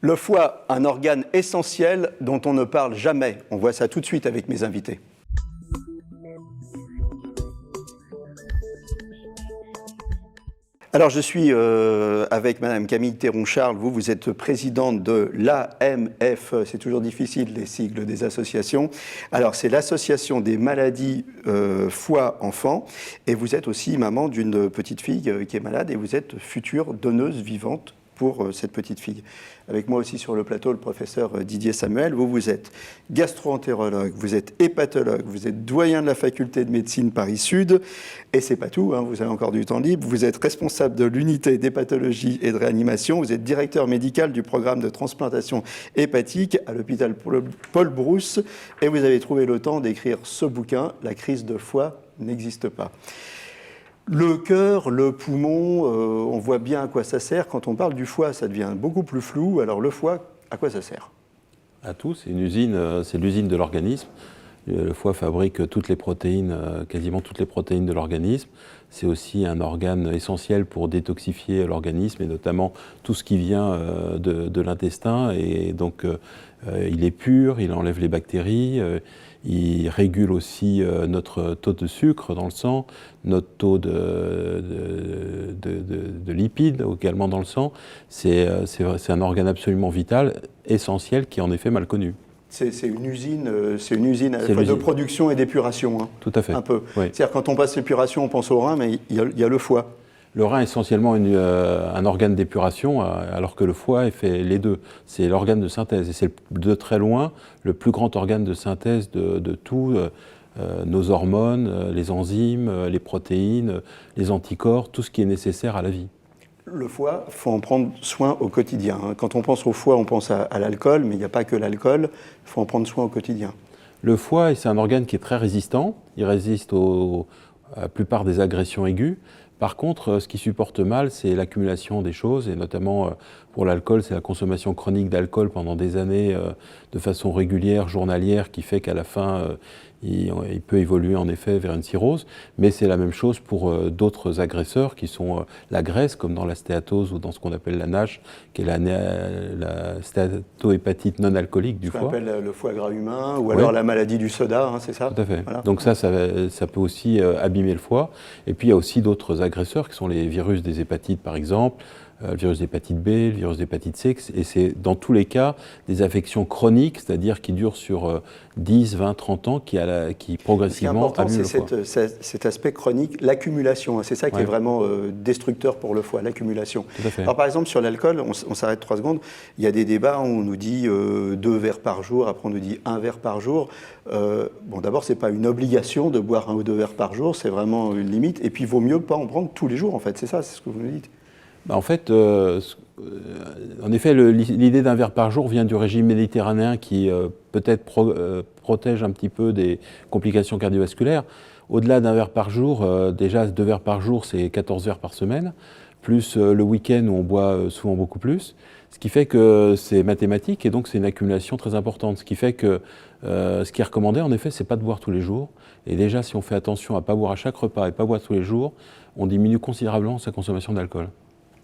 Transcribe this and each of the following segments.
Le foie, un organe essentiel dont on ne parle jamais. On voit ça tout de suite avec mes invités. Alors, je suis avec Madame Camille Théron-Charles. Vous êtes présidente de l'AMF. C'est toujours difficile, les sigles des associations. Alors, c'est l'Association des maladies foie enfant. Et vous êtes aussi maman d'une petite fille qui est malade et vous êtes future donneuse vivante pour cette petite fille. Avec moi aussi sur le plateau, le professeur Didier Samuel. Vous êtes gastro-entérologue, vous êtes hépatologue, vous êtes doyen de la faculté de médecine Paris-Sud. Et c'est pas tout, hein, vous avez encore du temps libre. Vous êtes responsable de l'unité d'hépatologie et de réanimation. Vous êtes directeur médical du programme de transplantation hépatique à l'hôpital Paul Brousse. Et vous avez trouvé le temps d'écrire ce bouquin, La crise de foie n'existe pas. Le cœur, le poumon, on voit bien à quoi ça sert. Quand on parle du foie, ça devient beaucoup plus flou. Alors le foie, à quoi ça sert? À tout, c'est une usine, c'est l'usine de l'organisme. Le foie fabrique toutes les protéines, quasiment toutes les protéines de l'organisme. C'est aussi un organe essentiel pour détoxifier l'organisme et notamment tout ce qui vient de l'intestin. Et donc il est pur, il enlève les bactéries. Il régule aussi notre taux de sucre dans le sang, notre taux de lipides également dans le sang. C'est un organe absolument vital, essentiel, qui est en effet mal connu. C'est une usine à la fois de production et d'épuration. Hein, tout à fait. Un peu. Oui. C'est-à-dire quand on passe l'épuration, on pense au rein, mais il y a le foie. Le rein est essentiellement un organe d'épuration, alors que le foie fait les deux. C'est l'organe de synthèse et c'est de très loin le plus grand organe de synthèse de tout, nos hormones, les enzymes, les protéines, les anticorps, tout ce qui est nécessaire à la vie. Le foie, il faut en prendre soin au quotidien. Quand on pense au foie, on pense à l'alcool, mais il n'y a pas que l'alcool, il faut en prendre soin au quotidien. Le foie, c'est un organe qui est très résistant, il résiste à la plupart des agressions aiguës. Par contre, ce qui supporte mal, c'est l'accumulation des choses, et notamment pour l'alcool, c'est la consommation chronique d'alcool pendant des années de façon régulière, journalière, qui fait qu'à la fin, il peut évoluer en effet vers une cirrhose. Mais c'est la même chose pour d'autres agresseurs qui sont la graisse, comme dans la stéatose ou dans ce qu'on appelle la NASH, qui est la stéatohépatite non alcoolique du foie. Ce qu'on appelle le foie gras humain, ou alors la maladie du soda, hein, c'est ça? Tout à fait. Voilà. Donc ça peut aussi abîmer le foie. Et puis il y a aussi d'autres agresseurs qui sont les virus des hépatites par exemple, le virus d'hépatite B, le virus d'hépatite C, et c'est dans tous les cas des affections chroniques, c'est-à-dire qui durent sur 10, 20, 30 ans, qui progressivement abîment le foie. C'est cet aspect chronique, l'accumulation, c'est ça qui est vraiment destructeur pour le foie, l'accumulation. Alors par exemple sur l'alcool, on s'arrête 3 secondes, il y a des débats où on nous dit 2 verres par jour, après on nous dit 1 verre par jour. Bon, d'abord, ce n'est pas une obligation de boire 1 ou 2 verres par jour, c'est vraiment une limite, et puis il vaut mieux pas en prendre tous les jours en fait, c'est ça, c'est ce que vous nous dites. En fait, en effet, l'idée d'un verre par jour vient du régime méditerranéen qui peut-être protège un petit peu des complications cardiovasculaires. Au-delà d'un verre par jour, déjà 2 verres par jour, c'est 14 verres par semaine, plus le week-end où on boit souvent beaucoup plus. Ce qui fait que c'est mathématique et donc c'est une accumulation très importante. Ce qui fait que ce qui est recommandé, en effet, c'est pas de boire tous les jours. Et déjà, si on fait attention à ne pas boire à chaque repas et pas boire tous les jours, on diminue considérablement sa consommation d'alcool.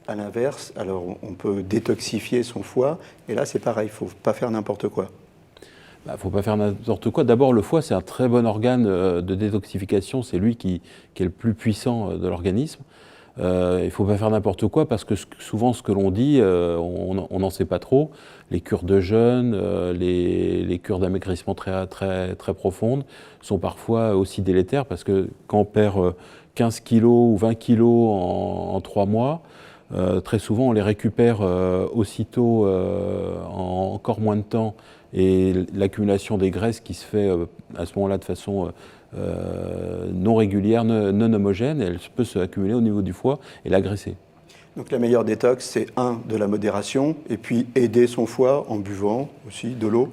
À l'inverse, alors on peut détoxifier son foie, et là c'est pareil, il ne faut pas faire n'importe quoi. Il ne faut pas faire n'importe quoi. D'abord, le foie, c'est un très bon organe de détoxification, c'est lui qui est le plus puissant de l'organisme. Il ne faut pas faire n'importe quoi parce que souvent ce que l'on dit, on n'en sait pas trop. Les cures de jeûne, les cures d'amaigrissement très, très, très profondes sont parfois aussi délétères parce que quand on perd 15 kilos ou 20 kilos en 3 mois, très souvent on les récupère aussitôt en encore moins de temps et l'accumulation des graisses qui se fait à ce moment-là de façon non régulière, non homogène, elle peut se accumuler au niveau du foie et l'agresser. Donc la meilleure détox, c'est de la modération, et puis aider son foie en buvant aussi de l'eau.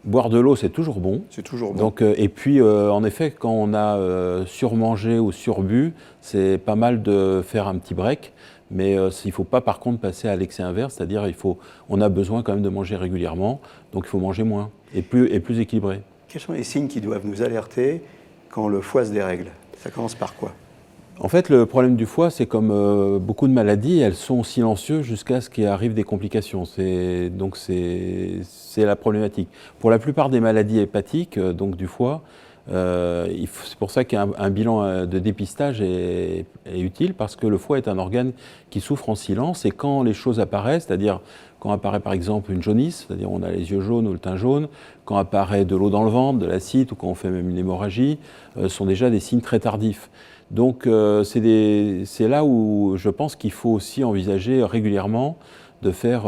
Boire de l'eau, c'est toujours bon. C'est toujours bon. Donc, et puis, en effet, quand on a surmangé ou surbu, c'est pas mal de faire un petit break. Mais il ne faut pas, par contre, passer à l'excès inverse, c'est-à-dire on a besoin quand même de manger régulièrement, donc il faut manger moins et plus équilibré. Quels sont les signes qui doivent nous alerter quand le foie se dérègle? Ça commence par quoi? En fait, le problème du foie, c'est comme beaucoup de maladies, elles sont silencieuses jusqu'à ce qu'il arrive des complications. Donc c'est la problématique. Pour la plupart des maladies hépatiques, donc du foie, c'est pour ça qu'un bilan de dépistage est utile, parce que le foie est un organe qui souffre en silence, et quand les choses apparaissent, c'est-à-dire quand apparaît par exemple une jaunisse, c'est-à-dire on a les yeux jaunes ou le teint jaune, quand apparaît de l'eau dans le ventre, de l'acide, ou quand on fait même une hémorragie, sont déjà des signes très tardifs. Donc c'est là où je pense qu'il faut aussi envisager régulièrement de faire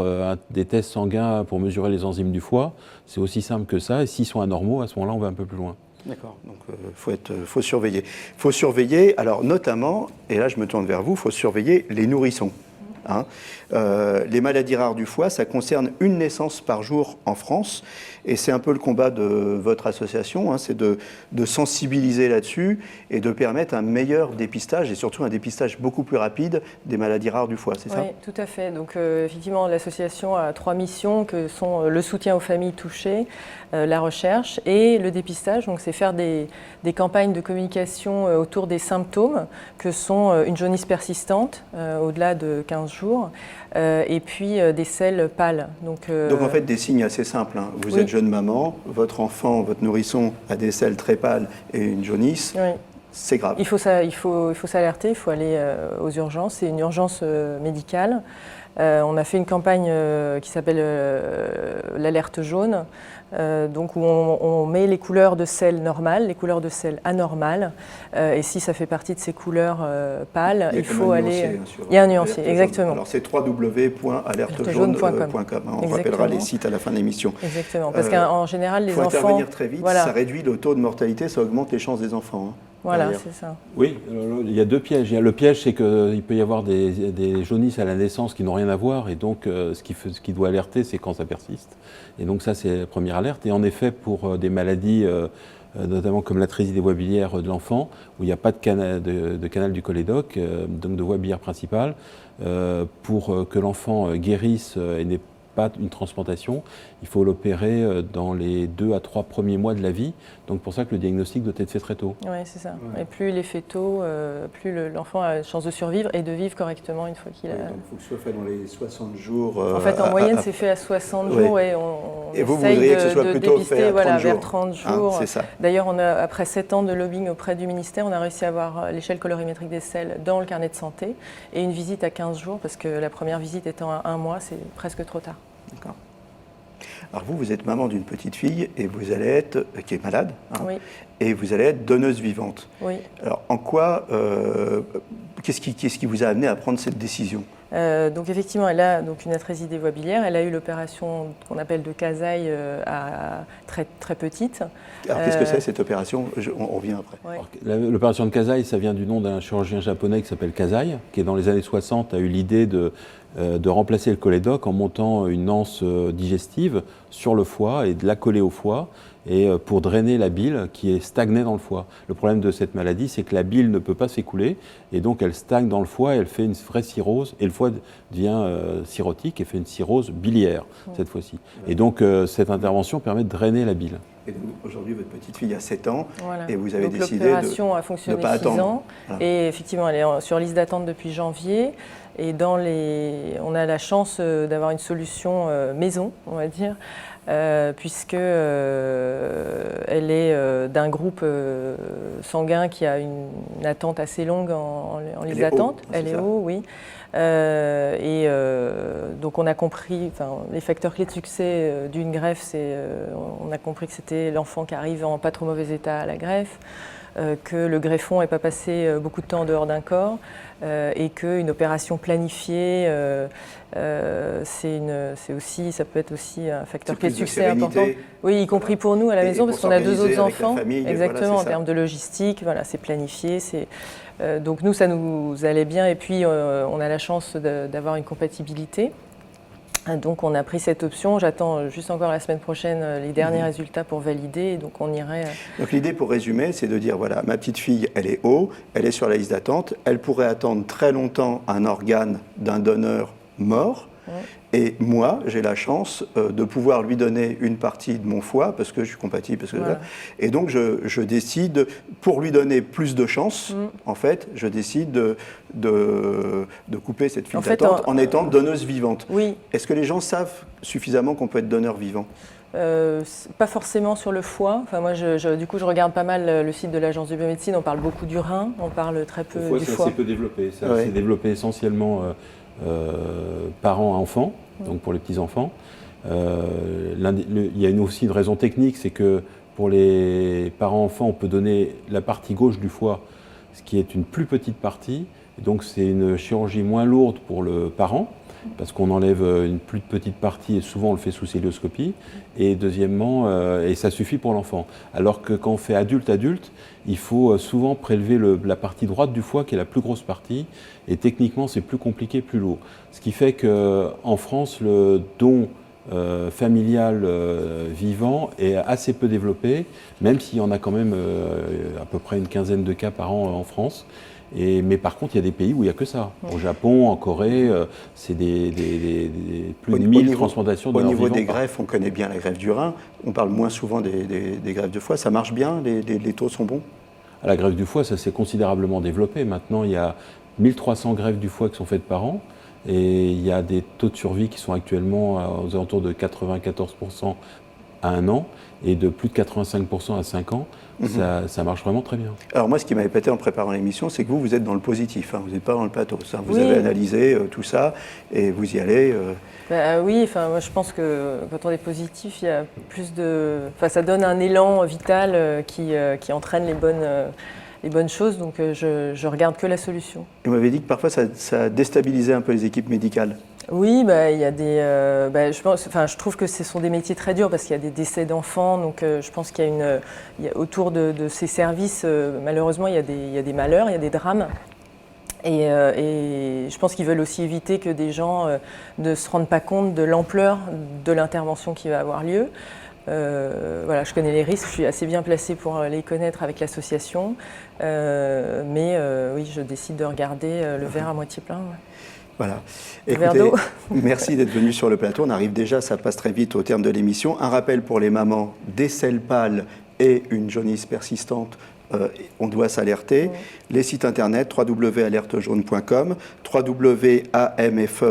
des tests sanguins pour mesurer les enzymes du foie. C'est aussi simple que ça, et s'ils sont anormaux, à ce moment-là, on va un peu plus loin. D'accord, donc faut surveiller. Il faut surveiller, alors notamment, et là je me tourne vers vous, il faut surveiller les nourrissons. Hein. Les maladies rares du foie, ça concerne une naissance par jour en France, et c'est un peu le combat de votre association, hein, c'est de sensibiliser là-dessus et de permettre un meilleur dépistage, et surtout un dépistage beaucoup plus rapide des maladies rares du foie, c'est ça? Oui, tout à fait. Donc effectivement, l'association a 3 missions que sont le soutien aux familles touchées, la recherche et le dépistage. Donc c'est faire des campagnes de communication autour des symptômes que sont une jaunisse persistante au-delà de 15 jours, et puis des selles pâles. Donc en fait des signes assez simples. Hein. Vous êtes jeune maman, votre enfant, votre nourrisson a des selles très pâles et une jaunisse. Oui. C'est grave. Il faut s'alerter, il faut aller aux urgences. C'est une urgence médicale. On a fait une campagne qui s'appelle l'alerte jaune, donc où on met les couleurs de selles normales, les couleurs de selles anormales, et si ça fait partie de ces couleurs pâles, il faut aller... Il y a un nuancier, exactement. Alors c'est www.alertejaune.com. On rappellera les sites à la fin de l'émission. Exactement, parce qu'en général, les enfants... Il faut intervenir très vite, voilà. Ça réduit le taux de mortalité, ça augmente les chances des enfants. Hein. Voilà, c'est ça. Oui, il y a 2 pièges. Le piège, c'est qu'il peut y avoir des jaunisses à la naissance qui n'ont rien à voir, et donc ce qui doit alerter, c'est quand ça persiste. Et donc ça, c'est la première alerte. Et en effet, pour des maladies, notamment comme l'atrésie des voies biliaires de l'enfant, où il n'y a pas de canal du cholédoque, donc de voie biliaire principale, pour que l'enfant guérisse et n'ait pas une transplantation, il faut l'opérer dans les 2 à 3 premiers mois de la vie. Donc pour ça que le diagnostic doit être fait très tôt. Oui, c'est ça. Ouais. Et plus il est fait tôt, plus l'enfant a de chance de survivre et de vivre correctement une fois qu'il a... Donc il faut que ce soit fait dans les 60 jours. En fait, en moyenne, c'est fait à 60 jours et on vous voudriez que ce soit plutôt dépister, fait à 30 jours. vers 30 jours. Hein, c'est ça. D'ailleurs, après 7 ans de lobbying auprès du ministère, on a réussi à avoir l'échelle colorimétrique des selles dans le carnet de santé et une visite à 15 jours, parce que la première visite étant à 1 mois, c'est presque trop tard. D'accord. Alors vous êtes maman d'une petite fille et vous allez être, qui est malade, hein, oui. Et vous allez être donneuse vivante. Oui. Alors en quoi, qu'est-ce qui vous a amené à prendre cette décision? Donc effectivement, elle a donc une atrésie des voies biliaires. Elle a eu l'opération qu'on appelle de Kasai à très, très petite. Alors qu'est-ce que c'est cette opération? On revient après. Ouais. L'opération de Kasai, ça vient du nom d'un chirurgien japonais qui s'appelle Kasai, qui dans les années 60 a eu l'idée de remplacer le cholédoque en montant une anse digestive sur le foie et de la coller au foie, et pour drainer la bile qui est stagnée dans le foie. Le problème de cette maladie, c'est que la bile ne peut pas s'écouler, et donc elle stagne dans le foie, et elle fait une vraie cirrhose, et le foie devient cirrhotique et fait une cirrhose biliaire cette fois-ci. Et donc cette intervention permet de drainer la bile. Et aujourd'hui, votre petite fille a 7 ans, voilà. Et vous avez donc décidé l'opération a fonctionné de ne pas 6 attendre. ans, Voilà. Et effectivement, elle est sur liste d'attente depuis janvier. Et on a la chance d'avoir une solution maison, on va dire, puisque elle est d'un groupe sanguin qui a une attente assez longue en liste d'attente. Elle est haut, oui. Donc on a compris, les facteurs clés de succès d'une greffe, on a compris que c'était l'enfant qui arrive en pas trop mauvais état à la greffe, que le greffon n'est pas passé beaucoup de temps en dehors d'un corps, et qu'une opération planifiée, ça peut être aussi un facteur clé de succès important. Oui, y compris pour nous à la maison, parce qu'on a 2 autres enfants. Exactement, en termes de logistique, voilà, c'est planifié. Donc nous, ça nous allait bien, et puis on a la chance d'avoir une compatibilité. Donc on a pris cette option, j'attends juste encore la semaine prochaine les derniers résultats pour valider, donc on irait... Donc l'idée, pour résumer, c'est de dire, voilà, ma petite fille, elle est haut, elle est sur la liste d'attente, elle pourrait attendre très longtemps un organe d'un donneur mort, Et moi, j'ai la chance de pouvoir lui donner une partie de mon foie, parce que je suis compatible, parce que et donc je décide, pour lui donner plus de chance, en fait, je décide de couper cette file d'attente en étant donneuse vivante. Oui. Est-ce que les gens savent suffisamment qu'on peut être donneur vivant ? Pas forcément sur le foie. Enfin, moi, du coup, je regarde pas mal le site de l'Agence de biomédecine. On parle beaucoup du rein, on parle très peu du foie. C'est assez peu développé. C'est développé essentiellement parents-enfants, donc pour les petits-enfants. Il y a aussi une raison technique, c'est que pour les parents-enfants, on peut donner la partie gauche du foie, ce qui est une plus petite partie. Donc c'est une chirurgie moins lourde pour le parent, parce qu'on enlève une plus petite partie et souvent on le fait sous cœlioscopie. Et deuxièmement, et ça suffit pour l'enfant. Alors que quand on fait adulte-adulte, il faut souvent prélever la partie droite du foie qui est la plus grosse partie. Et techniquement, c'est plus compliqué, plus lourd. Ce qui fait qu'en France, le don familial vivant est assez peu développé, même s'il y en a quand même à peu près une quinzaine de cas par an en France. Mais par contre, il y a des pays où il n'y a que ça. Au Japon, en Corée, c'est plus de 1000 transplantations de Au niveau des greffes, on connaît bien la greffe du rein. On parle moins souvent des greffes de foie. Ça marche bien? Les taux sont bons? À la greffe du foie, ça s'est considérablement développé. Maintenant, il y a 1300 greffes du foie qui sont faites par an. Et il y a des taux de survie qui sont actuellement aux alentours de 94% à 1 an et de plus de 85% à 5 ans. Ça marche vraiment très bien. Alors moi, ce qui m'a épaté en préparant l'émission, c'est que vous êtes dans le positif, vous n'êtes pas dans le pathos. Vous avez analysé tout ça et vous y allez. Oui, moi je pense que quand on est positif, il y a plus de, ça donne un élan vital qui entraîne les bonnes choses. Donc je regarde que la solution. Et vous m'avez dit que parfois ça déstabilisait un peu les équipes médicales. Oui, il y a des. Je trouve que ce sont des métiers très durs parce qu'il y a des décès d'enfants. Donc, je pense qu'il y a autour de ces services, malheureusement, il y a des malheurs, il y a des drames. Et je pense qu'ils veulent aussi éviter que des gens ne se rendent pas compte de l'ampleur de l'intervention qui va avoir lieu. Je connais les risques, je suis assez bien placée pour les connaître avec l'association. Oui, je décide de regarder le verre à moitié plein. Ouais. Voilà. Écoutez, merci d'être venu sur le plateau. On arrive déjà, ça passe très vite au terme de l'émission. Un rappel pour les mamans, des selles pâles et une jaunisse persistante, on doit s'alerter. Les sites internet www.alertejaune.com, www.amfe.fr.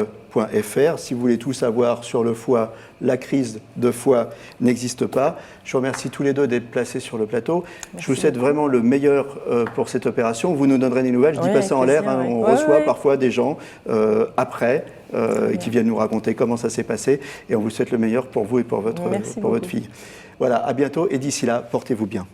Si vous voulez tout savoir sur le foie, la crise de foie n'existe pas. Je vous remercie tous les deux d'être placés sur le plateau. Merci. Je vous souhaite vraiment le meilleur pour cette opération. Vous nous donnerez des nouvelles. Je ne dis pas ça en l'air. On reçoit parfois des gens après qui viennent nous raconter comment ça s'est passé. Et on vous souhaite le meilleur pour vous et pour votre fille. Voilà, à bientôt. Et d'ici là, portez-vous bien.